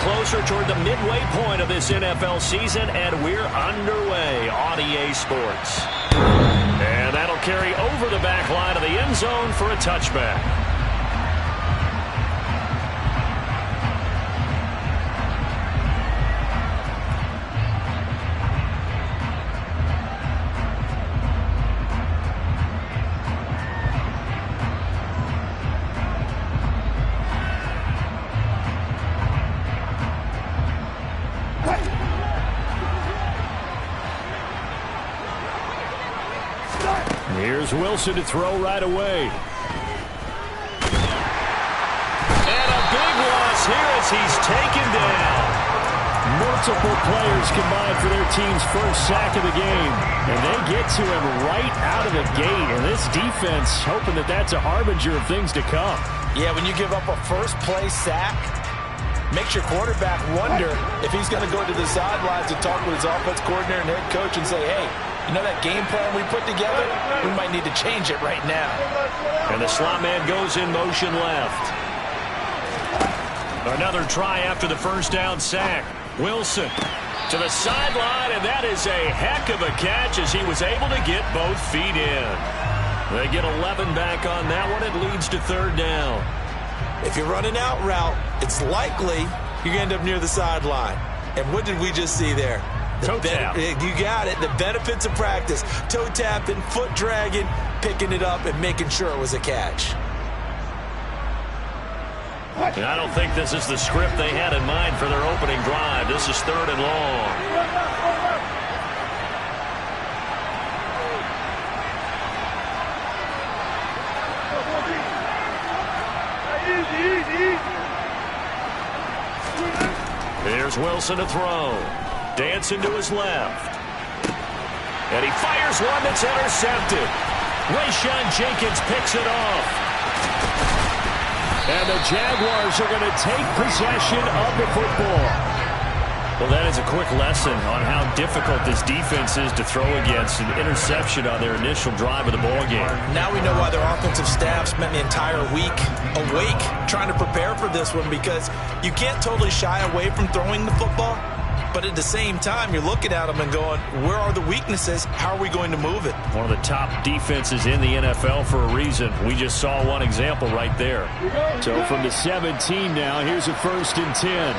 closer toward the midway point of this NFL season, and we're underway on EA Sports. And that'll carry over the back line of the end zone for a touchback. Here's Wilson to throw right away. And a big loss here as he's taken down. Multiple players combined for their team's first sack of the game. And they get to him right out of the gate. And this defense hoping that that's a harbinger of things to come. Yeah, when you give up a first-play sack, makes your quarterback wonder if he's going to go to the sidelines and talk with his offense coordinator and head coach and say, hey, you know that game plan we put together? We might need to change it right now. And the slot man goes in motion left. Another try after the first down sack. Wilson to the sideline, and that is a heck of a catch as he was able to get both feet in. They get 11 back on that one. It leads to third down. If you're running out route, it's likely you're going to end up near the sideline. And what did we just see there? Toe tap. You got it. The benefits of practice. Toe tapping, foot dragging, picking it up, and making sure it was a catch. And I don't think this is the script they had in mind for their opening drive. This is third and long. Here's Wilson to throw. Dancing to his left. And he fires one that's intercepted. Rayshon Jenkins picks it off. And the Jaguars are going to take possession of the football. Well, that is a quick lesson on how difficult this defense is to throw against an interception on their initial drive of the ball game. Now we know why their offensive staff spent the entire week awake trying to prepare for this one, because you can't totally shy away from throwing the football. But at the same time, you're looking at them and going, where are the weaknesses? How are we going to move it? One of the top defenses in the NFL for a reason. We just saw one example right there. So from the 17 now, here's a 1st and 10.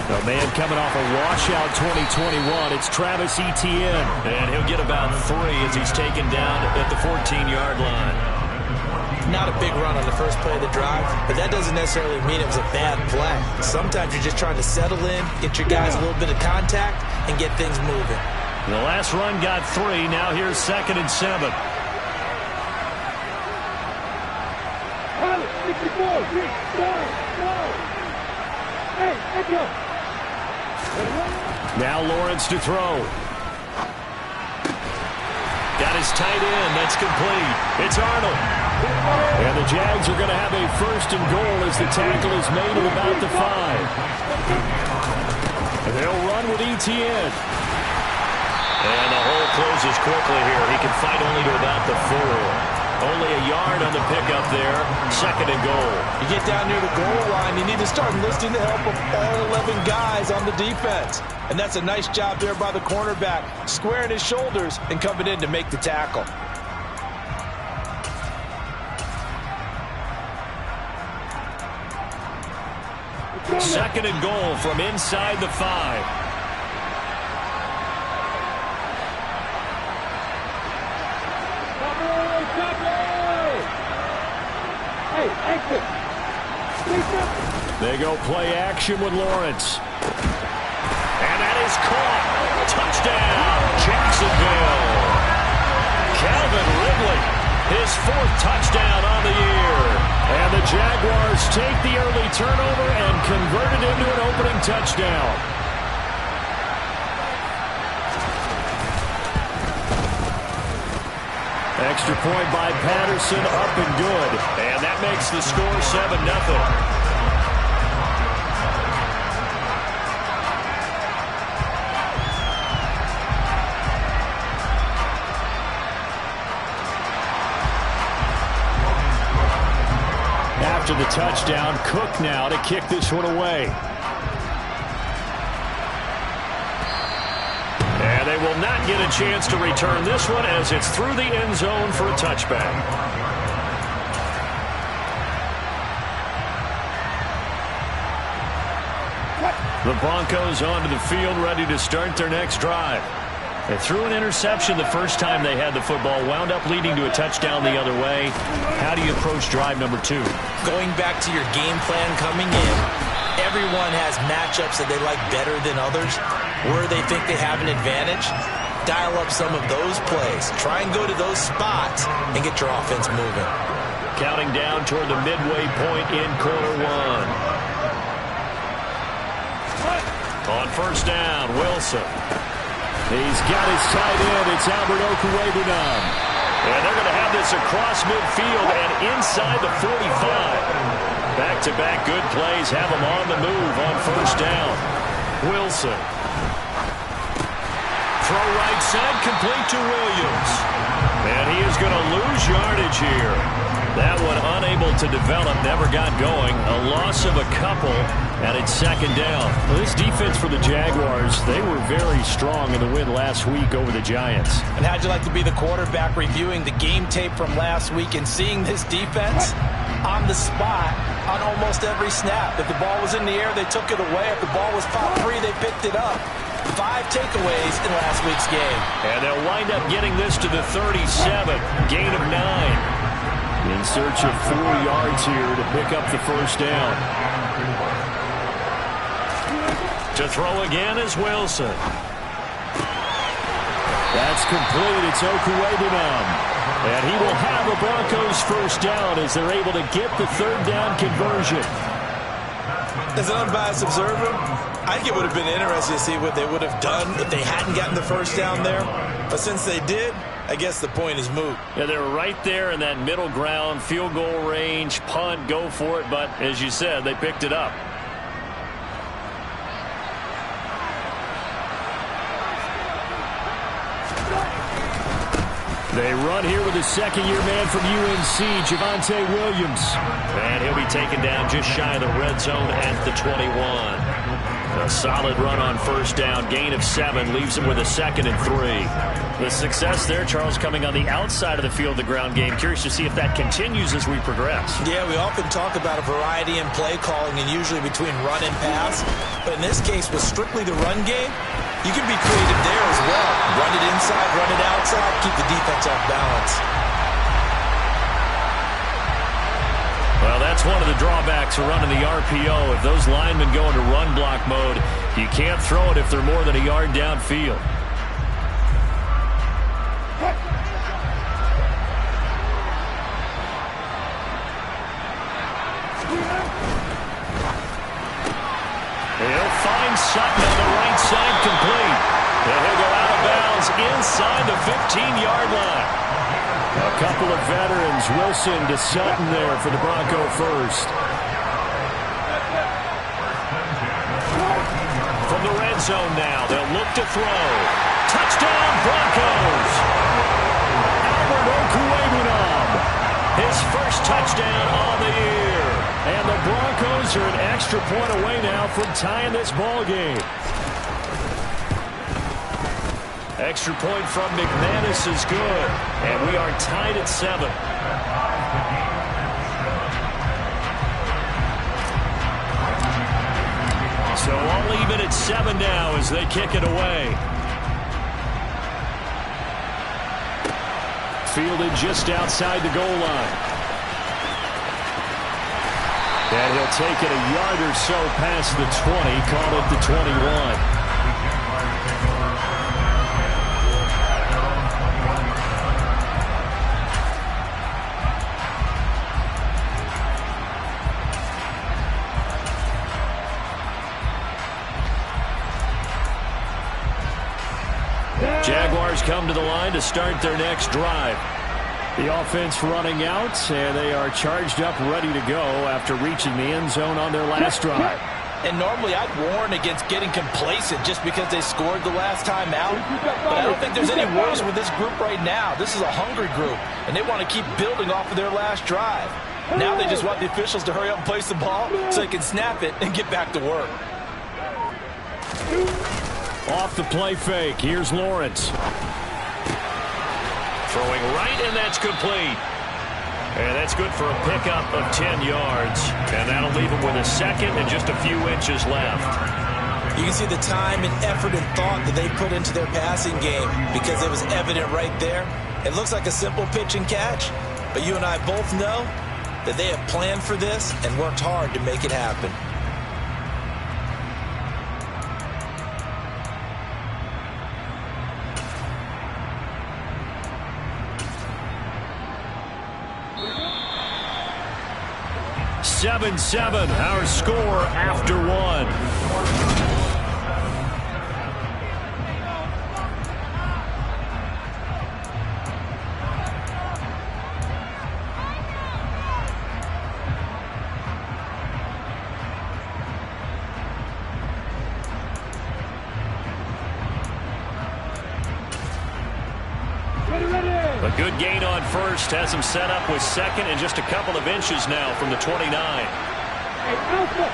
A man coming off a washout 2021. It's Travis Etienne. And he'll get about 3 as he's taken down at the 14-yard line. Not a big run on the first play of the drive, but that doesn't necessarily mean it was a bad play. Sometimes you're just trying to settle in, get your guys a little bit of contact, and get things moving. The last run got 3. Now here's 2nd and 7. Now Lawrence to throw. Got his tight end. That's complete. It's Arnold. And the Jags are going to have a 1st and goal as the tackle is made at about the 5. And they'll run with Etienne. And the hole closes quickly here. He can fight only to about the 4. Only a yard on the pickup there. 2nd and goal. You get down near the goal line, you need to start enlisting the help of all 11 guys on the defense. And that's a nice job there by the cornerback, squaring his shoulders and coming in to make the tackle. Second and goal from inside the 5. They go play action with Lawrence. And that is caught. Touchdown, Jacksonville. Calvin Ridley, his 4th touchdown on the year. And the Jaguars take the early turnover and convert it into an opening touchdown. Extra point by Patterson, up and good. And that makes the score 7-0. after the touchdown. Cook now to kick this one away. And they will not get a chance to return this one as it's through the end zone for a touchback. The Broncos onto the field, ready to start their next drive. They threw an interception the first time they had the football, wound up leading to a touchdown the other way. How do you approach drive number 2? Going back to your game plan coming in, everyone has matchups that they like better than others, where they think they have an advantage. Dial up some of those plays. Try and go to those spots and get your offense moving. Counting down toward the midway point in quarter 1. On first down, Wilson. He's got his tight end. It's Albert Okwuegbunam. And they're going to have this across midfield and inside the 45. Back-to-back good plays have them on the move on first down. Wilson. Throw right side, complete to Williams. And he is going to lose yardage here. That one unable to develop, never got going. A loss of a couple, and it's second down. Well, this defense for the Jaguars, they were very strong in the win last week over the Giants. And how'd you like to be the quarterback reviewing the game tape from last week and seeing this defense on the spot on almost every snap? If the ball was in the air, they took it away. If the ball was foul free, they picked it up. 5 takeaways in last week's game. And they'll wind up getting this to the 37, gain of 9. In search of 4 yards here to pick up the first down. To throw again is Wilson. That's complete. It's Okwuegbunam. And he will have the Broncos first down as they're able to get the third down conversion. As an unbiased observer, I think it would have been interesting to see what they would have done if they hadn't gotten the first down there. But since they did, I guess the point is moot. Yeah, they're right there in that middle ground, field goal range, punt, go for it. But as you said, they picked it up. They run here with a second-year man from UNC, Javonte Williams. And he'll be taken down just shy of the red zone at the 21. A solid run on first down, gain of 7, leaves him with a 2nd and 3. The success there, Charles, coming on the outside of the field, the ground game. Curious to see if that continues as we progress. Yeah, we often talk about a variety in play calling and usually between run and pass. But in this case, with strictly the run game, you can be creative there as well. Run it inside, run it outside, keep the defense off balance. Well, that's one of the drawbacks of running the RPO. If those linemen go into run block mode, you can't throw it if they're more than a yard downfield. He'll find Sutton on the right side, complete. And he'll go out of bounds inside the 15-yard line. A couple of veterans, Wilson to Sutton there for the Bronco first. From the red zone now, they'll look to throw. Touchdown, Broncos! Albert Okwuegbunam, his first touchdown on the year. And the Broncos are an extra point away now from tying this ball game. Extra point from McManus is good. And we are tied at 7. So all even at 7 now as they kick it away. Fielded just outside the goal line. And he'll take it a yard or so past the 20, call it the 21. Jaguars come to the line to start their next drive. The offense running out, and they are charged up, ready to go after reaching the end zone on their last drive. And normally I'd warn against getting complacent just because they scored the last time out. But I don't think there's any worries with this group right now. This is a hungry group, and they want to keep building off of their last drive. Now they just want the officials to hurry up and place the ball so they can snap it and get back to work. Off the play fake. Here's Lawrence. Throwing right, and that's complete. And that's good for a pickup of 10 yards. And that'll leave him with a second and just a few inches left. You can see the time and effort and thought that they put into their passing game because it was evident right there. It looks like a simple pitch and catch, but you and I both know that they have planned for this and worked hard to make it happen. Seven, our score after one. A good gain on first has him set up with second and just a couple of inches now from the 29. Hey, Alpha!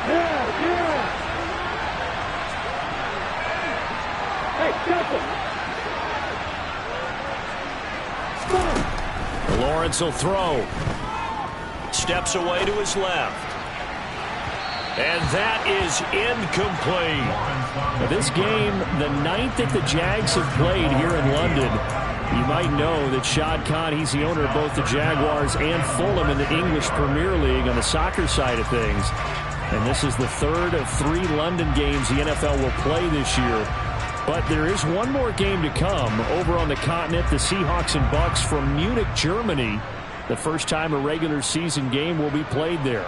Yeah! Hey, Alpha! Lawrence will throw. Steps away to his left. And that is incomplete. Now this game, the ninth that the Jags have played here in London. You might know that Shad Khan, he's the owner of both the Jaguars and Fulham in the English Premier League on the soccer side of things. And this is the third of 3 London games the NFL will play this year. But there is one more game to come over on the continent. The Seahawks and Bucks from Munich, Germany. The first time a regular season game will be played there.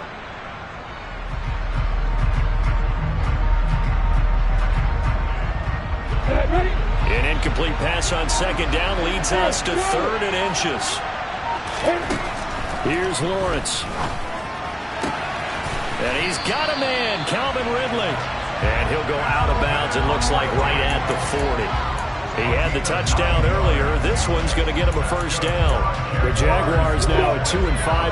An incomplete pass on second down leads us to 3rd and inches. Here's Lawrence. And he's got a man, Calvin Ridley. And he'll go out of bounds, it looks like right at the 40. He had the touchdown earlier. This one's going to get him a first down. The Jaguars now at 2-5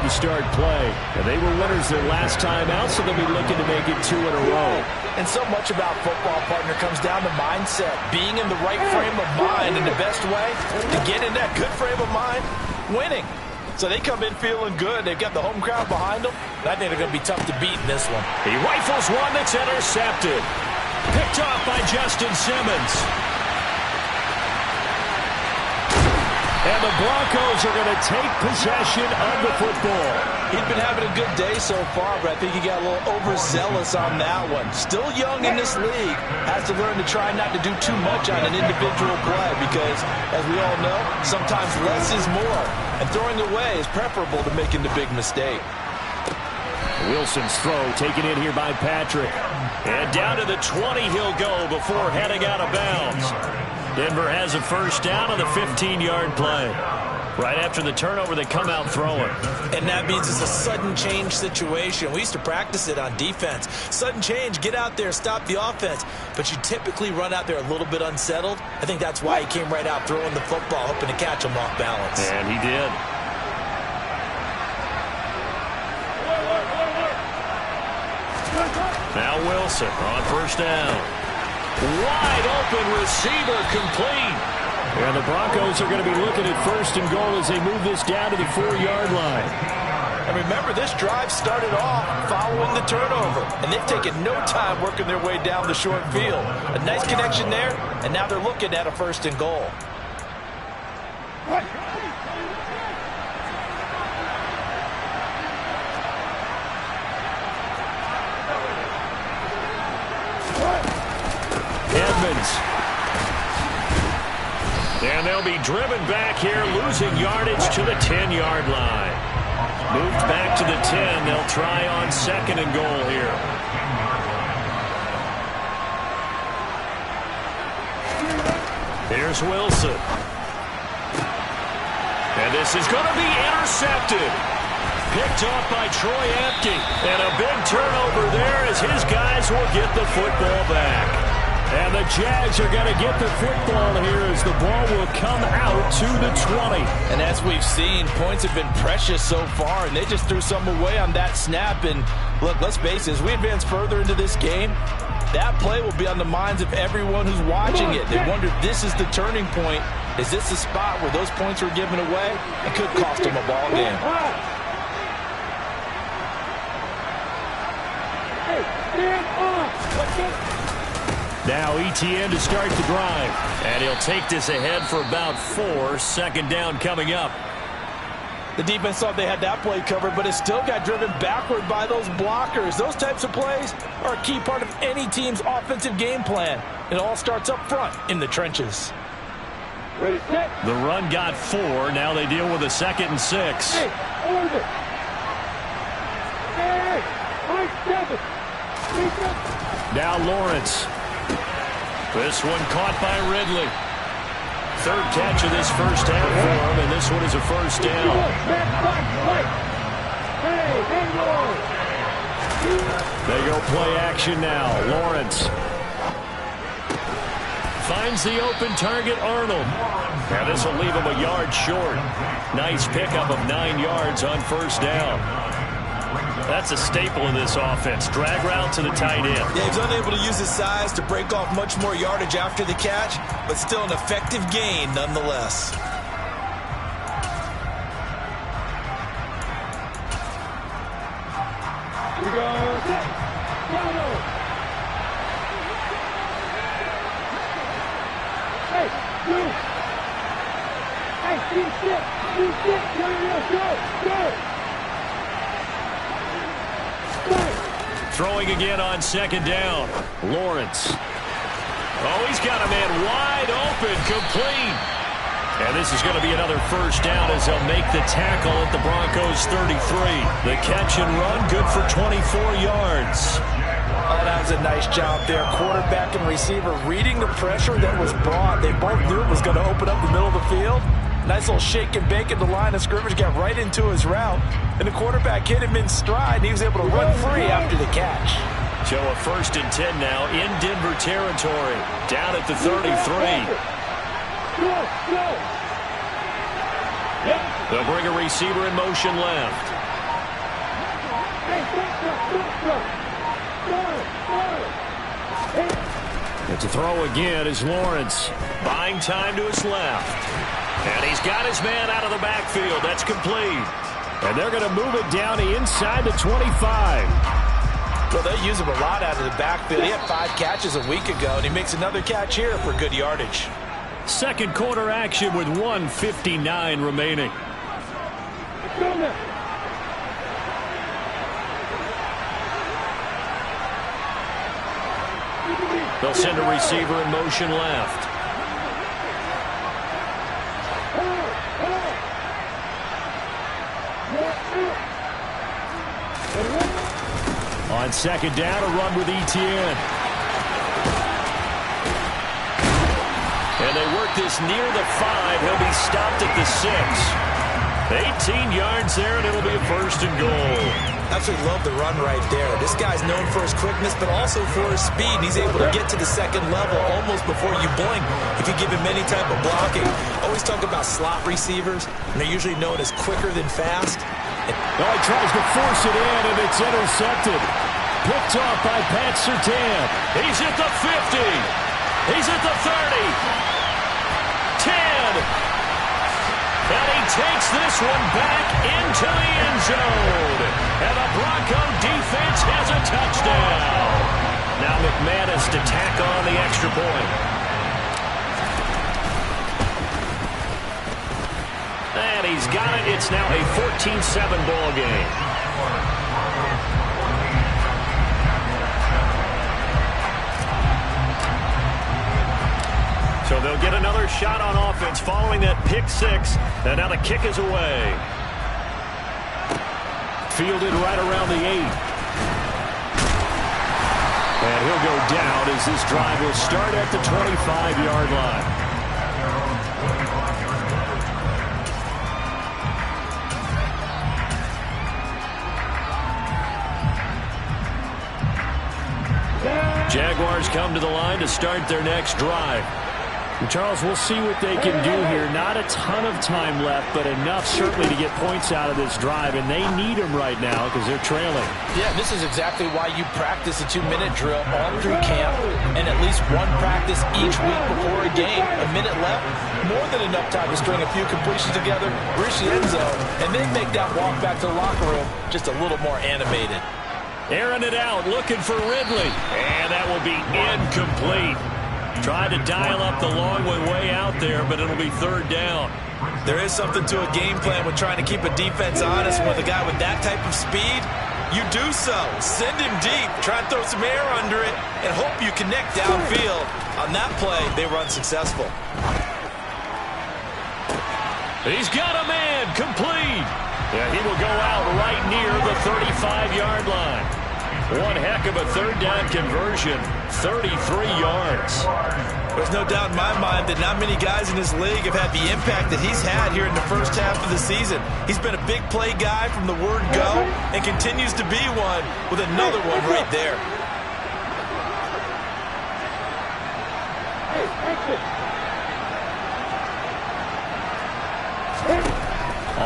to start play. And they were winners their last time out, so they'll be looking to make it 2 in a row. And so much about football, partner, comes down to mindset. Being in the right frame of mind, and the best way to get in that good frame of mind, winning. So they come in feeling good. They've got the home crowd behind them. I think they're going to be tough to beat in this one. He rifles one that's intercepted. Picked off by Justin Simmons. And the Broncos are going to take possession of the football. He's been having a good day so far, but I think he got a little overzealous on that one. Still young in this league. Has to learn to try not to do too much on an individual play because, as we all know, sometimes less is more. And throwing away is preferable to making the big mistake. Wilson's throw taken in here by Patrick. And down to the 20 he'll go before heading out of bounds. Denver has a first down on the 15-yard play. Right after the turnover, they come out throwing. And that means it's a sudden change situation. We used to practice it on defense. Sudden change, get out there, stop the offense. But you typically run out there a little bit unsettled. I think that's why he came right out throwing the football, hoping to catch him off balance. And he did. Now Wilson on first down. Wide open receiver complete. And the Broncos are going to be looking at first and goal as they move this down to the 4-yard line. And remember, this drive started off following the turnover. And they've taken no time working their way down the short field. A nice connection there, and now they're looking at a first and goal. Edmonds. And they'll be driven back here, losing yardage to the 10-yard line. Moved back to the 10. They'll try on second and goal here. Here's Wilson. And this is going to be intercepted. Picked off by Troy Apke. And a big turnover there as his guys will get the football back. And the Jags are going to get the football here as the ball will come out to the 20. And as we've seen, points have been precious so far, and they just threw some away on that snap. And look, let's face it, as we advance further into this game, that play will be on the minds of everyone who's watching it. They wonder if this is the turning point. Is this the spot where those points were given away? It could cost them a ball game. Now ETN to start the drive. And he'll take this ahead for about 4. Second down coming up. The defense thought they had that play covered, but it still got driven backward by those blockers. Those types of plays are a key part of any team's offensive game plan. It all starts up front in the trenches. Ready, set. The run got 4. Now they deal with a 2nd and 6. Hey, hold it. Hey, 7. Now Lawrence. This one caught by Ridley. 3rd catch of this first half for him, and this one is a first down. They go play action now. Lawrence finds the open target, Arnold. Now this will leave him a yard short. Nice pickup of 9 yards on first down. That's a staple of this offense. Drag route to the tight end. Yeah, he's unable to use his size to break off much more yardage after the catch, but still an effective gain nonetheless. Here we go. Hey, you. Hey, go. Throwing again on 2nd down. Lawrence. Oh, he's got a man wide open, complete. And this is going to be another first down as they'll make the tackle at the Broncos' 33. The catch and run, good for 24 yards. Oh, that was a nice job there. Quarterback and receiver reading the pressure that was brought. They both knew it was going to open up the middle of the field. Nice little shake and bake at the line of scrimmage, got right into his route. And the quarterback hit him in stride, and he was able to run free after the catch. So a 1st and 10 now in Denver territory. Down at the 33. They'll bring a receiver in motion left. And to throw again is Lawrence. Buying time to his left. And he's got his man out of the backfield. That's complete. And they're going to move it down to inside the 25. Well, they use him a lot out of the backfield. He had 5 catches a week ago, and he makes another catch here for good yardage. Second quarter action with 1:59 remaining. They'll send a receiver in motion left. On 2nd down, a run with ETN. And they work this near the 5. He'll be stopped at the 6. 18 yards there, and it'll be a 1st and goal. Absolutely love the run right there. This guy's known for his quickness, but also for his speed. And he's able to get to the 2nd level almost before you blink if you give him any type of blocking. Always talk about slot receivers, and they're usually known as quicker than fast. Well, he tries to force it in, and it's intercepted. Picked off by Pat Surtain. He's at the 50. He's at the 30. 10. And he takes this one back into the end zone. And the Bronco defense has a touchdown. Now McManus to tack on the extra point. And he's got it. It's now a 14-7 ball game. So they'll get another shot on offense following that pick 6. And now the kick is away. Fielded right around the 8. And he'll go down as this drive will start at the 25-yard line. Yeah. Jaguars come to the line to start their next drive. And Charles, we'll see what they can do here. Not a ton of time left, but enough certainly to get points out of this drive, and they need them right now because they're trailing. Yeah, this is exactly why you practice a 2-minute drill all through camp and at least one practice each week before a game. A minute left, more than enough time to string a few completions together, reach the end zone, and then make that walk back to the locker room just a little more animated. Airing it out, looking for Ridley, and that will be incomplete. Tried to dial up the long way out there, but it'll be third down. There is something to a game plan with trying to keep a defense honest. With a guy with that type of speed, you do so. Send him deep, try and throw some air under it, and hope you connect downfield. On that play, they were unsuccessful. He's got a man, complete. Yeah, he will go out right near the 35-yard line. One heck of a third down conversion, 33 yards. There's no doubt in my mind that not many guys in this league have had the impact that he's had here in the first half of the season. He's been a big play guy from the word go and continues to be one with another one right there.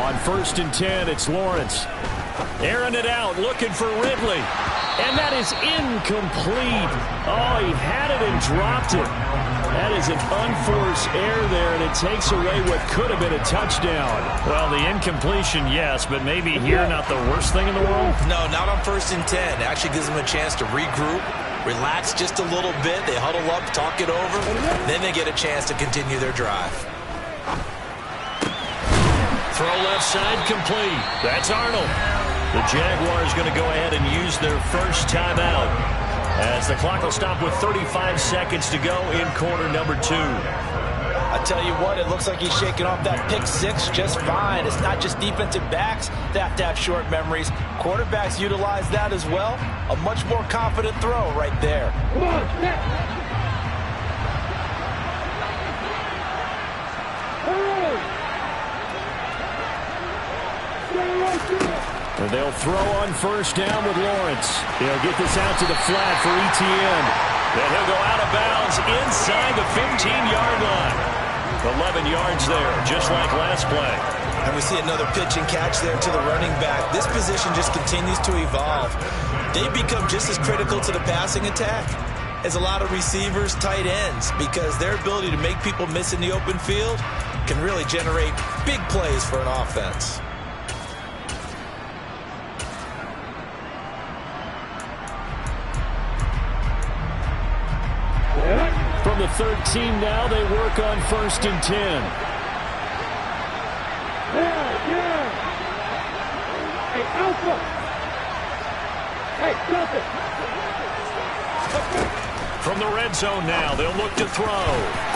On 1st and 10, it's Lawrence. Airing it out, looking for Ridley. And that is incomplete. Oh, he had it and dropped it. That is an unforced error there, and it takes away what could have been a touchdown. Well, the incompletion, yes, but maybe here not the worst thing in the world? No, not on 1st and 10. It actually gives them a chance to regroup, relax just a little bit. They huddle up, talk it over. Then they get a chance to continue their drive. Throw left side complete. That's Arnold. The Jaguars going to go ahead and use their first timeout as the clock will stop with 35 seconds to go in quarter number 2. I tell you what, it looks like he's shaking off that pick six just fine. It's not just defensive backs that have to have short memories. Quarterbacks utilize that as well. A much more confident throw right there. Come on, next. And they'll throw on 1st down with Lawrence. He'll get this out to the flat for Etienne. Then he'll go out of bounds inside the 15-yard line. 11 yards there, just like last play. And we see another pitch and catch there to the running back. This position just continues to evolve. They become just as critical to the passing attack as a lot of receivers, tight ends, because their ability to make people miss in the open field can really generate big plays for an offense. From the 13 now, they work on 1st and 10. Yeah. Hey, Alpha. Hey, stop it. From the red zone now, they'll look to throw.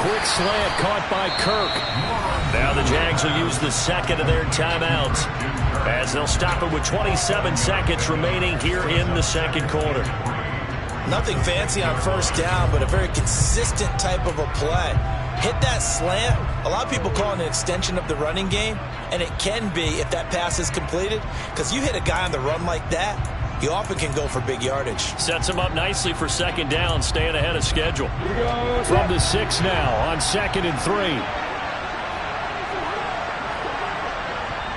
Quick slant caught by Kirk. Now the Jags will use the second of their timeouts as they'll stop it with 27 seconds remaining here in the second quarter. Nothing fancy on 1st down, but a very consistent type of a play. Hit that slant. A lot of people call it an extension of the running game, and it can be if that pass is completed, because you hit a guy on the run like that, you often can go for big yardage. Sets him up nicely for 2nd down, staying ahead of schedule. From the 6 now on 2nd and 3.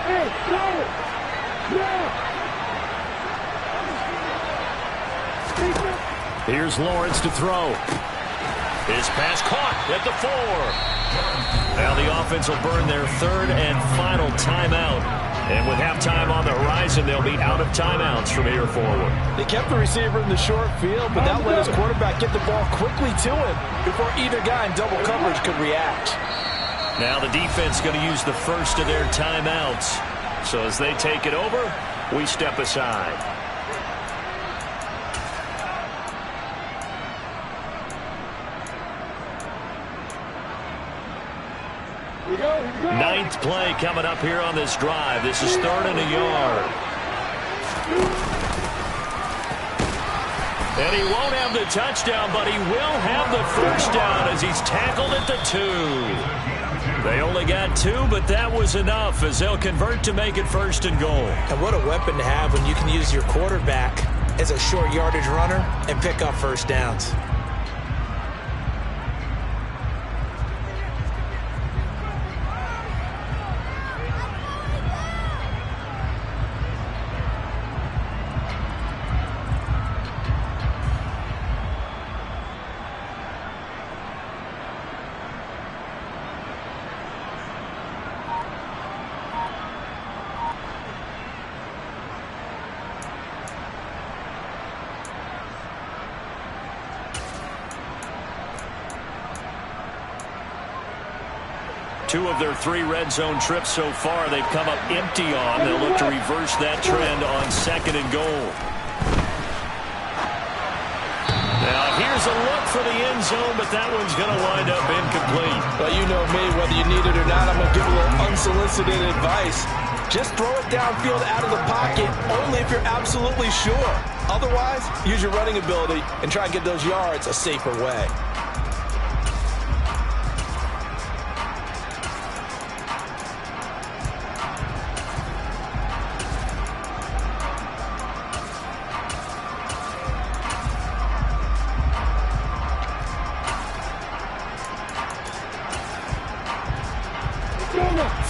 Hey, go! Yeah! Here's Lawrence to throw. His pass caught at the 4. Now the offense will burn their 3rd and final timeout. And with halftime on the horizon, they'll be out of timeouts from here forward. They kept the receiver in the short field, but that let his quarterback get the ball quickly to him before either guy in double coverage could react. Now the defense going to use the first of their timeouts. So as they take it over, we step aside. Ninth play coming up here on this drive. This is 3rd and a yard. And he won't have the touchdown, but he will have the first down as he's tackled at the 2. They only got 2, but that was enough as they'll convert to make it 1st and goal. And what a weapon to have when you can use your quarterback as a short yardage runner and pick up first downs. Two of their 3 red zone trips so far they've come up empty on. They'll look to reverse that trend on 2nd and goal. Now here's a look for the end zone, but that one's going to wind up incomplete. Well, you know me, whether you need it or not, I'm going to give a little unsolicited advice. Just throw it downfield out of the pocket, only if you're absolutely sure. Otherwise, use your running ability and try and get those yards a safer way.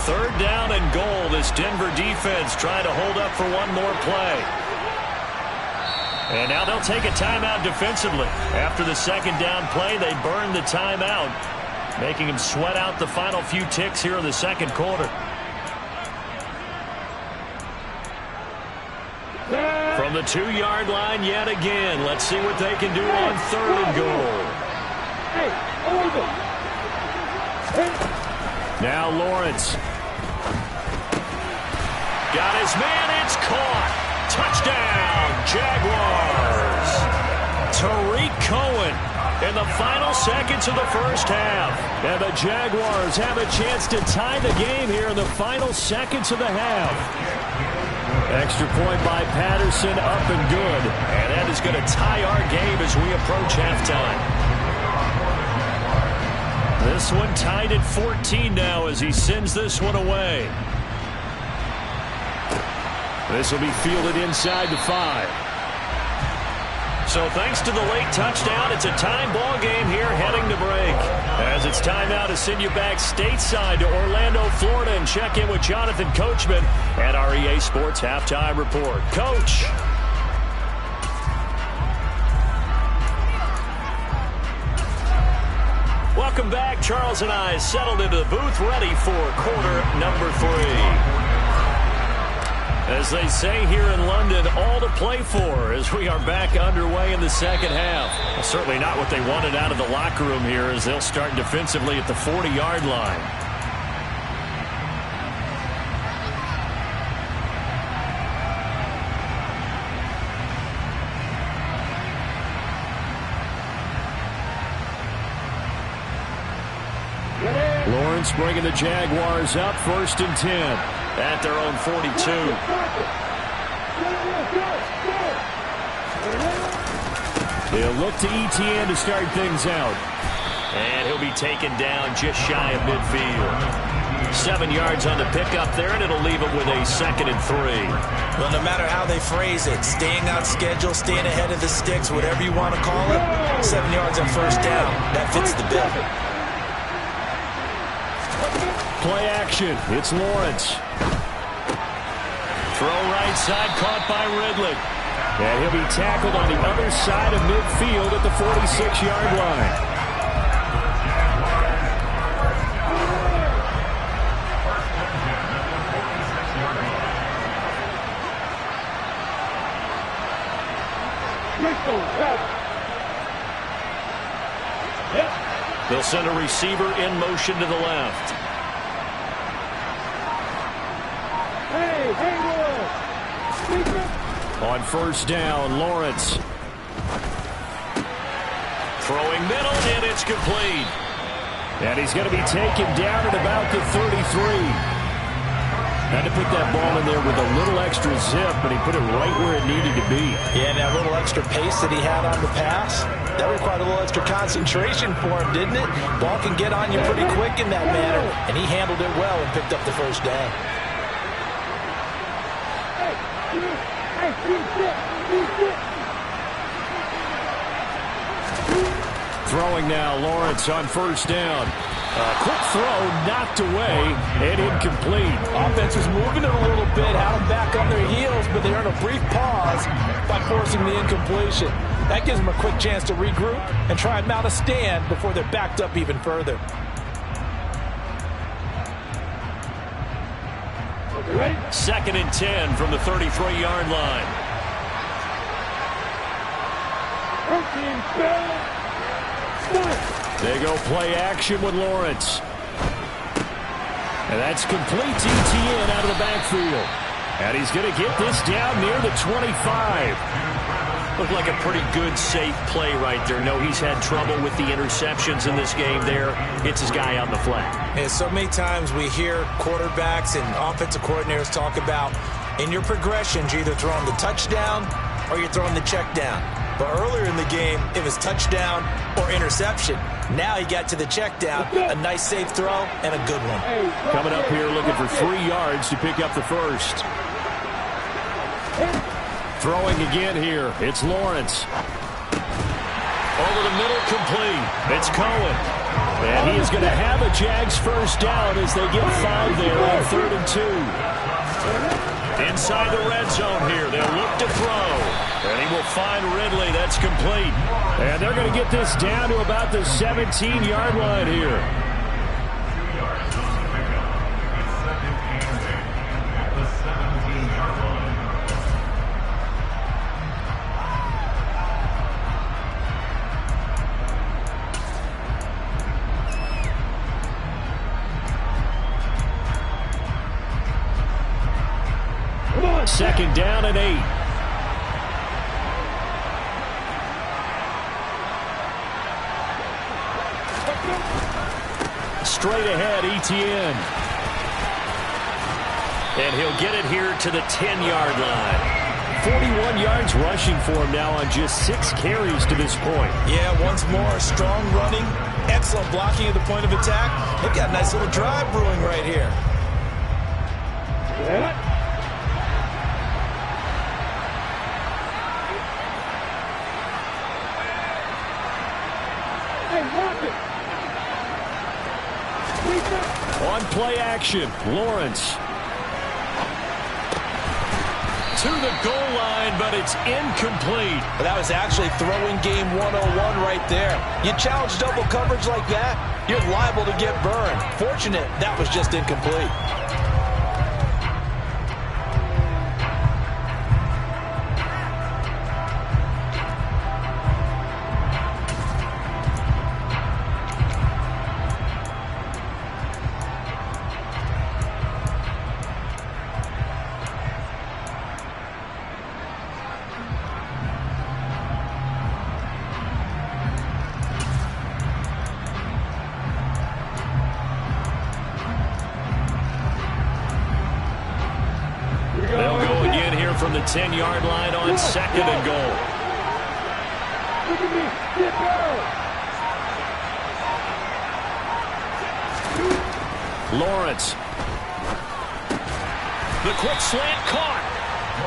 Third down and goal. This Denver defense trying to hold up for one more play. And now they'll take a timeout defensively. After the 2nd down play, they burn the timeout, making them sweat out the final few ticks here in the 2nd quarter. From the 2-yard line yet again. Let's see what they can do on 3rd and goal. Now Lawrence. Got his man, it's caught. Touchdown, Jaguars. Tariq Cohen in the final seconds of the first half. And the Jaguars have a chance to tie the game here in the final seconds of the half. Extra point by Patterson, up and good. And that is going to tie our game as we approach halftime. This one tied at 14 now as he sends this one away. This will be fielded inside the 5. So thanks to the late touchdown, it's a time ball game here heading to break. As it's time now to send you back stateside to Orlando, Florida, and check in with Jonathan Coachman at our EA Sports Halftime Report. Coach. Welcome back. Charles and I settled into the booth, ready for quarter number 3. As they say here in London, all to play for as we are back underway in the 2nd half. Well, certainly not what they wanted out of the locker room here as they'll start defensively at the 40-yard line. Lawrence bringing the Jaguars up 1st and 10 at their own 42. He'll look to ETN to start things out. And he'll be taken down just shy of midfield. 7 yards on the pickup there, and it'll leave him with a 2nd and 3. Well, no matter how they phrase it, staying on schedule, staying ahead of the sticks, whatever you want to call it, 7 yards on first down, that fits the bill. Play action. It's Lawrence. Throw right side, caught by Ridley. And he'll be tackled on the other side of midfield at the 46-yard line. They'll send a receiver in motion to the left. On first down, Lawrence. Throwing middle, and it's complete. And he's going to be taken down at about the 33. Had to put that ball in there with a little extra zip, but he put it right where it needed to be. Yeah, and that little extra pace that he had on the pass, that required a little extra concentration for him, didn't it? Ball can get on you pretty quick in that manner, and he handled it well and picked up the first down. Throwing now, Lawrence on first down. Quick throw, knocked away, and incomplete. Offense was moving it a little bit, had them back on their heels, but they earned a brief pause by forcing the incompletion. That gives them a quick chance to regroup and try and mount a stand before they're backed up even further. Ready? 2nd and 10 from the 33-yard line. They go play action with Lawrence. And that's complete to Etienne out of the backfield. And he's going to get this down near the 25. Looked like a pretty good, safe play right there. No, he's had trouble with the interceptions in this game there. It's his guy on the flat. And so many times we hear quarterbacks and offensive coordinators talk about in your progressions, you're either throwing the touchdown or you're throwing the check down. But earlier in the game, it was touchdown or interception. Now he got to the check down, a nice safe throw, and a good one. Coming up here looking for 3 yards to pick up the first. Throwing again here, it's Lawrence. Over the middle, complete. It's Cohen. And he is going to have a Jags first down as they get 5 there on 3rd and 2. Inside the red zone here, they'll look to throw. And he will find Ridley. That's complete. And they're going to get this down to about the 17-yard line here. Second down and 8. Straight ahead, Etienne. And he'll get it here to the 10-yard line. 41 yards rushing for him now on just 6 carries to this point. Yeah, once more, strong running, excellent blocking at the point of attack. They've got a nice little drive brewing right here. Yeah. On play action, Lawrence. To the goal line, but it's incomplete. That was actually throwing game 101 right there. You challenge double coverage like that, you're liable to get burned. Fortunate that was just incomplete. They'll go again here from the 10-yard line on 2nd and goal. Look at me. Get down. Lawrence. The quick slant caught.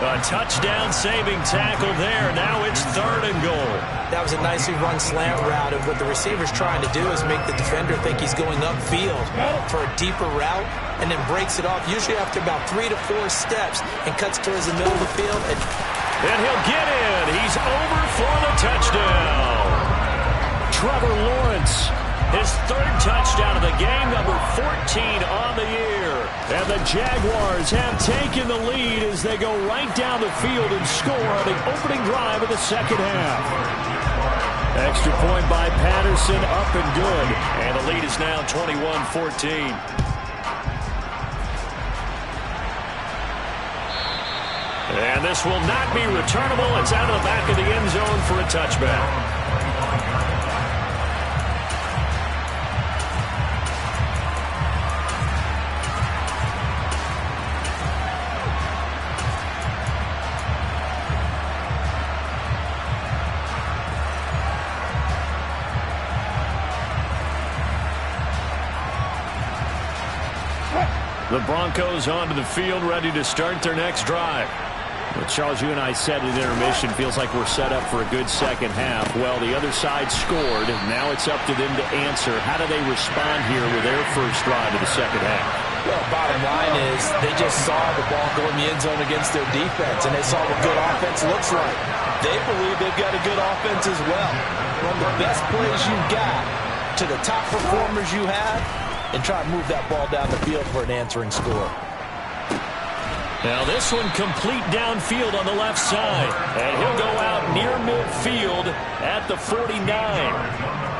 A touchdown-saving tackle there. Now it's 3rd and goal. That was a nicely run slant route, and what the receiver's trying to do is make the defender think he's going upfield for a deeper route, and then breaks it off, usually after about 3 to 4 steps, and cuts towards the middle of the field. And he'll get in. He's over for the touchdown. Trevor Lawrence. His 3rd touchdown of the game, number 14 on the year. And the Jaguars have taken the lead as they go right down the field and score on the opening drive of the second half. Extra point by Patterson, up and good. And the lead is now 21-14. And this will not be returnable. It's out of the back of the end zone for a touchback. The Broncos onto the field, ready to start their next drive. Well, Charles, you and I said at intermission, feels like we're set up for a good second half. Well, the other side scored, and now it's up to them to answer. How do they respond here with their first drive of the second half? Well, bottom line is they just saw the ball go in the end zone against their defense, and they saw what good offense looks like. They believe they've got a good offense as well. Run the best plays you've got to the top performers you have, and try to move that ball down the field for an answering score. Now this one complete downfield on the left side. And he'll go out near midfield at the 49.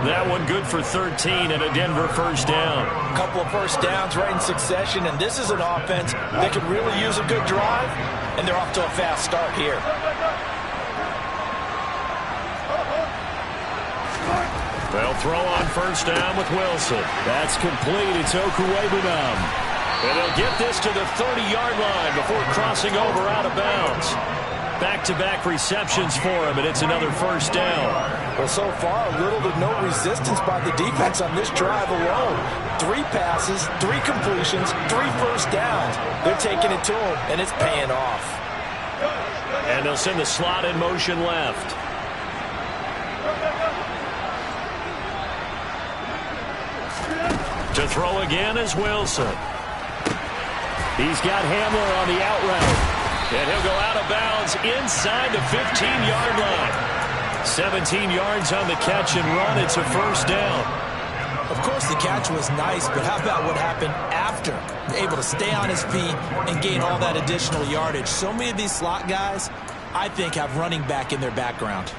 That one good for 13 and a Denver first down. A couple of first downs right in succession, and this is an offense that could really use a good drive, and they're off to a fast start here. They'll throw on first down with Wilson. That's complete. It's Okuwebunam. And he'll get this to the 30-yard line before crossing over out of bounds. Back-to-back receptions for him, and it's another first down. Well, so far, little to no resistance by the defense on this drive alone. 3 passes, 3 completions, 3 first downs. They're taking it to him, and it's paying off. And they'll send the slot in motion left. To throw again is Wilson. He's got Hamler on the out route. And he'll go out of bounds inside the 15-yard line. 17 yards on the catch and run. It's a first down. Of course, the catch was nice, but how about what happened after? Able to stay on his feet and gain all that additional yardage. So many of these slot guys, I think, have running back in their background.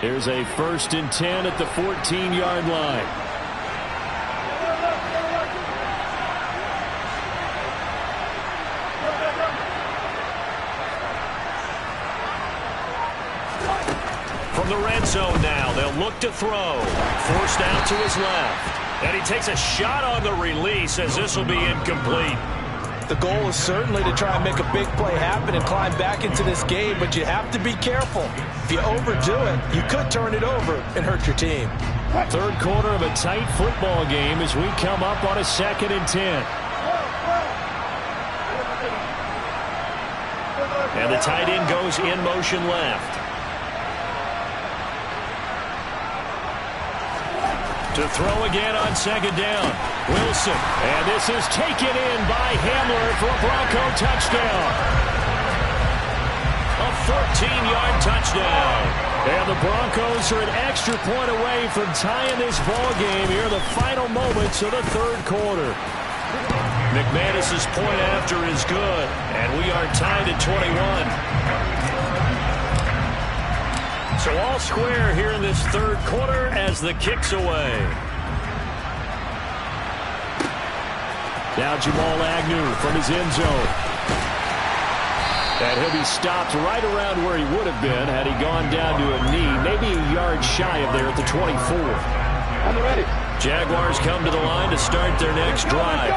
Here's a 1st and 10 at the 14-yard line. From the red zone now, they'll look to throw. Forced out to his left. And he takes a shot on the release as this will be incomplete. The goal is certainly to try and make a big play happen and climb back into this game, but you have to be careful. If you overdo it, you could turn it over and hurt your team. Third quarter of a tight football game as we come up on a 2nd and 10. And the tight end goes in motion left. To throw again on 2nd down. Wilson. And this is taken in by Hamler for a Bronco touchdown. A 14-yard touchdown. And the Broncos are an extra point away from tying this ball game here in the final moments of the third quarter. McManus's point after is good. And we are tied at 21. So all square here in this third quarter as the kick's away. Now Jamal Agnew from his end zone. And he'll be stopped right around where he would have been had he gone down to a knee, maybe a yard shy of there at the 24. I'm ready. Jaguars come to the line to start their next drive.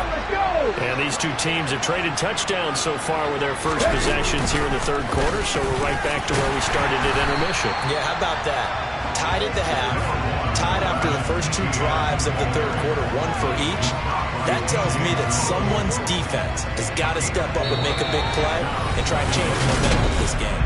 And these two teams have traded touchdowns so far with their first possessions here in the third quarter, so we're right back to where we started at intermission. Yeah, how about that? Tied at the half, tied after the first 2 drives of the third quarter, 1 for each. That tells me that someone's defense has got to step up and make a big play and try and change the momentum of this game.